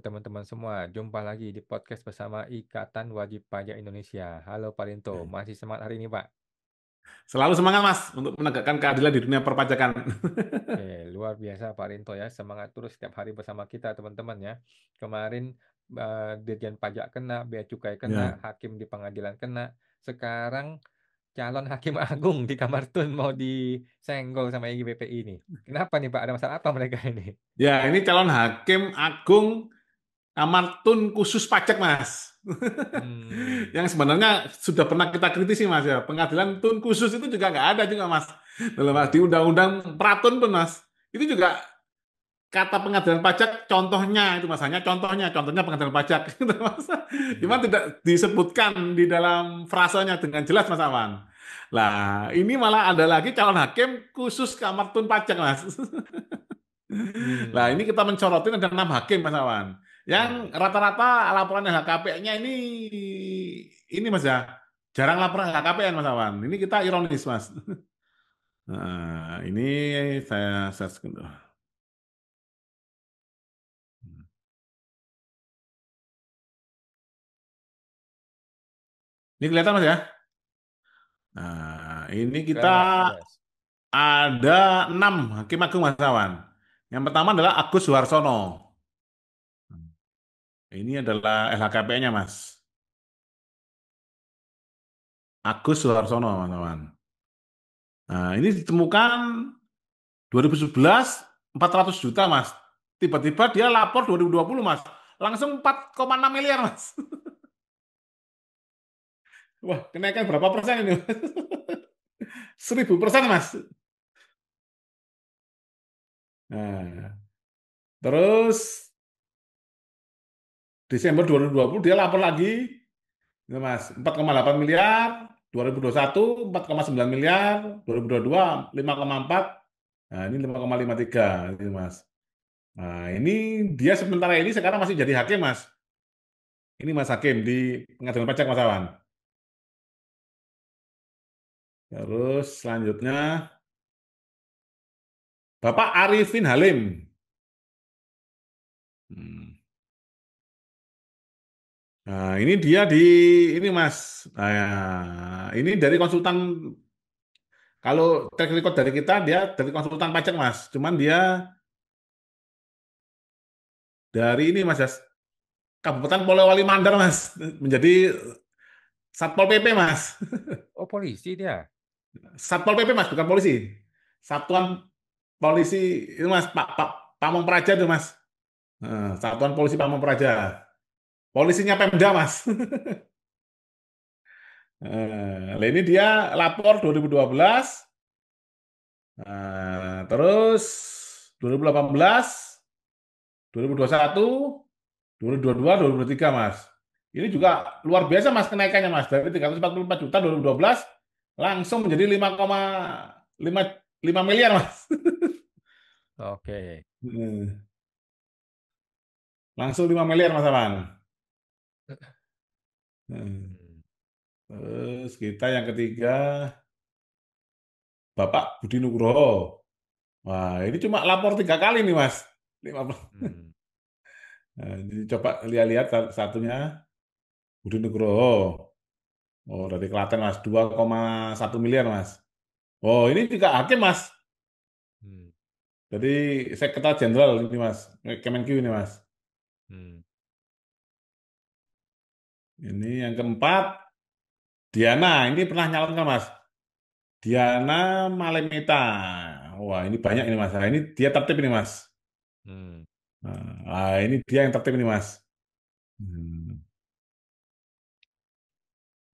teman-teman semua, jumpa lagi di podcast bersama Ikatan Wajib Pajak Indonesia. Halo Pak Rinto, masih semangat hari ini Pak? Selalu semangat Mas untuk menegakkan keadilan di dunia perpajakan. Oke, luar biasa Pak Rinto ya, semangat terus setiap hari bersama kita teman-teman ya. Kemarin Dirjen Pajak kena, Bea Cukai kena, Ya, Hakim di pengadilan kena. Sekarang calon Hakim Agung di Kamar Tun mau disenggol sama IGBPI ini. Kenapa nih Pak? Ada masalah apa mereka ini? ya ini calon hakim agung Amartun khusus pajak Mas. Hmm, Yang sebenarnya sudah pernah kita kritisi Mas ya. Pengadilan tun khusus itu juga nggak ada juga Mas. Di hmm, Undang-Undang Pratun pun Mas. Itu juga kata pengadilan pajak contohnya itu Mas. Hanya contohnya pengadilan pajak. Gitu, Mas. Cuma hmm, tidak disebutkan di dalam frasanya dengan jelas Mas Awan. Lah, ini malah ada lagi calon hakim khusus Kamar Tun pajak Mas. Nah, ini hmm, kita mencorotin ada 6 hakim, Mas Awan. Yang hmm. rata-rata laporan LHKPN-nya ini Mas ya, jarang laporan LHKPN, Mas Awan. Ini kita ironis, Mas. Nah, ini saya search dulu. Ini kelihatan, Mas ya? Nah, ini kita Kelihatan Pak, jelas. ada 6 hakim agung, Mas Awan. Yang pertama adalah Agus Suharsono. Ini adalah LHKPN-nya, Mas. Agus Suharsono, Mas Awan. Nah, ini ditemukan 2011 400 juta Mas. Tiba-tiba dia lapor 2020 Mas. Langsung 4,6 miliar Mas. Wah, kenaikan berapa persen ini? 1000% Mas. Nah, terus Desember 2020 dia lapor lagi, ya Mas, 4,8 miliar, 2021 4,9 miliar, 2022 5,4, nah ini 5,53 ini Mas. Nah, ini dia sementara ini sekarang masih jadi hakim Mas. Ini Mas Hakim di Pengadilan Pajak Mas Awan. Terus selanjutnya Bapak Arifin Halim. Hmm. Nah, ini dia ini Mas. Nah, ini dari konsultan. Kalau track record dari kita, dia dari konsultan pajak Mas. Cuman dia dari ini Mas, ya, Kabupaten Polewali Mandar Mas, menjadi Satpol PP Mas. Oh polisi dia. Satpol PP Mas, bukan polisi. Satuan Polisi itu Mas, Pak Pamong Praja itu Mas. Satuan Polisi Pamong Praja. Polisinya Pemda Mas. Nah, ini dia lapor 2012, terus 2018, 2021, 2022, 2023, Mas. Ini juga Hmm. luar biasa, Mas, kenaikannya, Mas. Dari 344 juta 2012, langsung menjadi 5,5 miliar, Mas. Oke. Langsung 5 miliar, Mas Aman. Hmm. Terus kita yang ketiga, Bapak Budi Nugroho. Wah, ini cuma lapor 3 kali nih, Mas. 50. Hmm. Nah, jadi coba lihat-lihat satunya Budi Nugroho. Oh, dari Klaten Mas, 2,1 miliar Mas. Oh, ini juga hakim Mas. Hmm. Jadi Sekretaris Jenderal ini Mas, Kemenq ini Mas. Hmm. Ini yang keempat, Diana, ini pernah nyalonkan Mas. Diana Malemeta. Wah, ini banyak ini Mas. Nah, ini dia tertib ini Mas. Hmm. Ini dia yang tertib ini Mas. Hmm.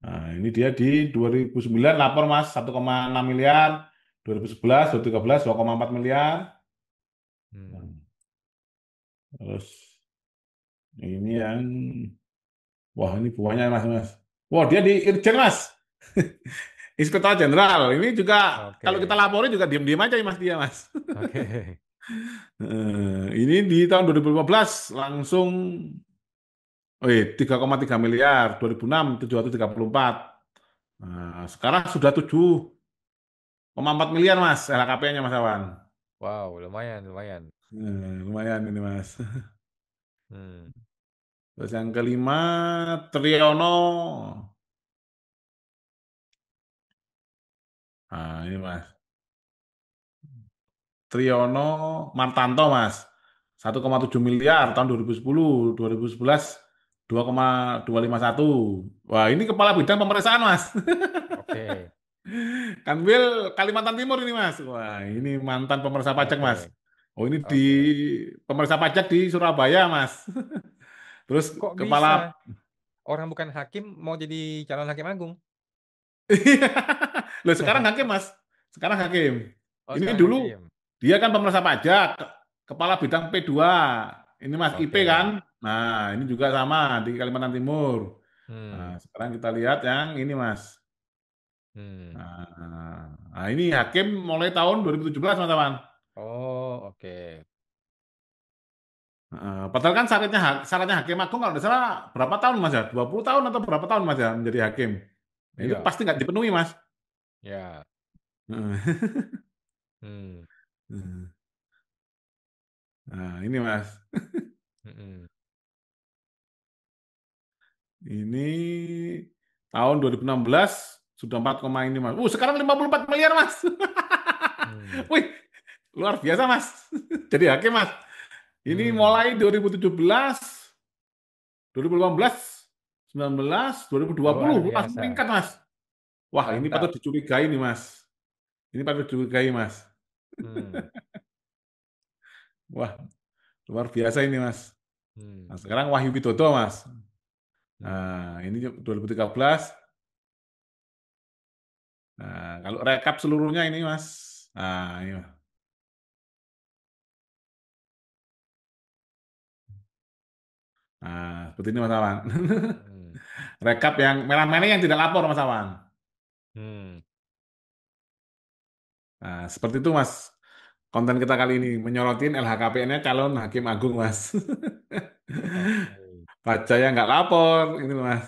Nah, ini dia di 2009 lapor Mas 1,6 miliar, 2011, 2013 2,4 miliar. Hmm. Nah, terus ini yang wah ini buahnya Mas Mas. Wah dia di Irjen Mas. Inspektorat Jenderal. Ini juga kalau kita Oke. laporin juga diam-diam aja Mas dia Mas. Oke. Ini di tahun 2015 langsung 3,3 miliar, 2006 734. Nah, sekarang sudah 7,4 miliar Mas LHKPN-nya Mas Awan. Wow, lumayan, lumayan. Lumayan ini Mas. Hmm. Terus yang kelima, Triyono. Nah, ini Mas. Triyono Martanto, Mas. 1,7 miliar tahun 2010, 2011 2,251. Wah, ini kepala bidang pemeriksaan, Mas. Oke, Kanwil Kalimantan Timur ini, Mas. Wah, ini mantan pemeriksa pajak, Mas. oke, Oh, ini di oke. pemeriksa pajak di Surabaya, Mas. Terus Kok kepala bisa orang bukan hakim mau jadi calon hakim agung? Loh, sekarang hakim, Mas. Sekarang hakim. Oh, Ini sekarang dulu hakim. dia kan pemeriksa pajak, kepala bidang P2. Ini Mas IP kan. Oke. Nah, ini juga sama di Kalimantan Timur. Hmm. Nah, sekarang kita lihat yang ini, Mas. Hmm. Nah, ini hakim mulai tahun 2017, Mas Awan. Oh, oke. Padahal kan syaratnya hakim agung kalau tidak salah berapa tahun, Mas ya? 20 tahun atau berapa tahun, Mas ya menjadi hakim? Nah, itu Iya. pasti nggak dipenuhi, Mas. Ya. Hmm. Nah, ini Mas. Mm-mm. Ini tahun 2016 sudah 4, ini Mas. Sekarang 54 miliar Mas. Hmm. Wih, luar biasa Mas. Jadi hakim Mas. Ini Hmm. mulai 2017, 2018, 19, Luar 2020 langsung biasa. meningkat Mas. Wah, ini patut Mantap. dicurigai nih Mas. Ini patut dicurigai Mas. Hmm. Wah, luar biasa ini Mas. Hmm. Nah, sekarang Wahyu Widodo Mas. Hmm. Nah, ini 2013. Nah, kalau rekap seluruhnya ini Mas. Nah, ini Mas. Nah, seperti ini Mas Awan. Hmm. Rekap yang merah-merah yang tidak lapor Mas Awan. Hmm. Nah, seperti itu Mas. Konten kita kali ini menyorotin LHKPN-nya calon hakim agung Mas. Oke. Bacanya nggak lapor, ini loh, Mas.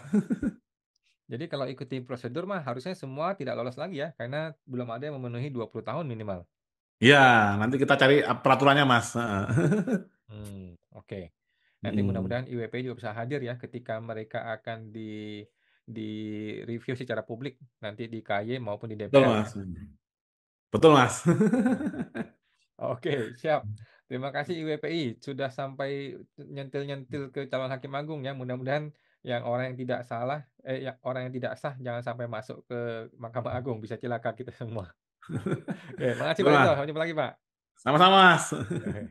Jadi kalau ikuti prosedur mah harusnya semua tidak lolos lagi ya, karena belum ada yang memenuhi 20 tahun minimal. Iya, nanti kita cari peraturannya Mas. Oke. Nanti Mm. mudah-mudahan IWP juga bisa hadir ya ketika mereka akan di review secara publik nanti di KY maupun di Betul DPR ya. Mas. Betul Mas. Oke, siap. Terima kasih IWPI sudah sampai nyentil-nyentil ke calon hakim agung ya. Mudah-mudahan yang orang yang tidak salah, yang orang yang tidak sah jangan sampai masuk ke Mahkamah Agung, bisa celaka kita semua. Oke, makasih Betul Pak Rinto. Mas. Sampai jumpa lagi Pak. Sama-sama Mas. Oke.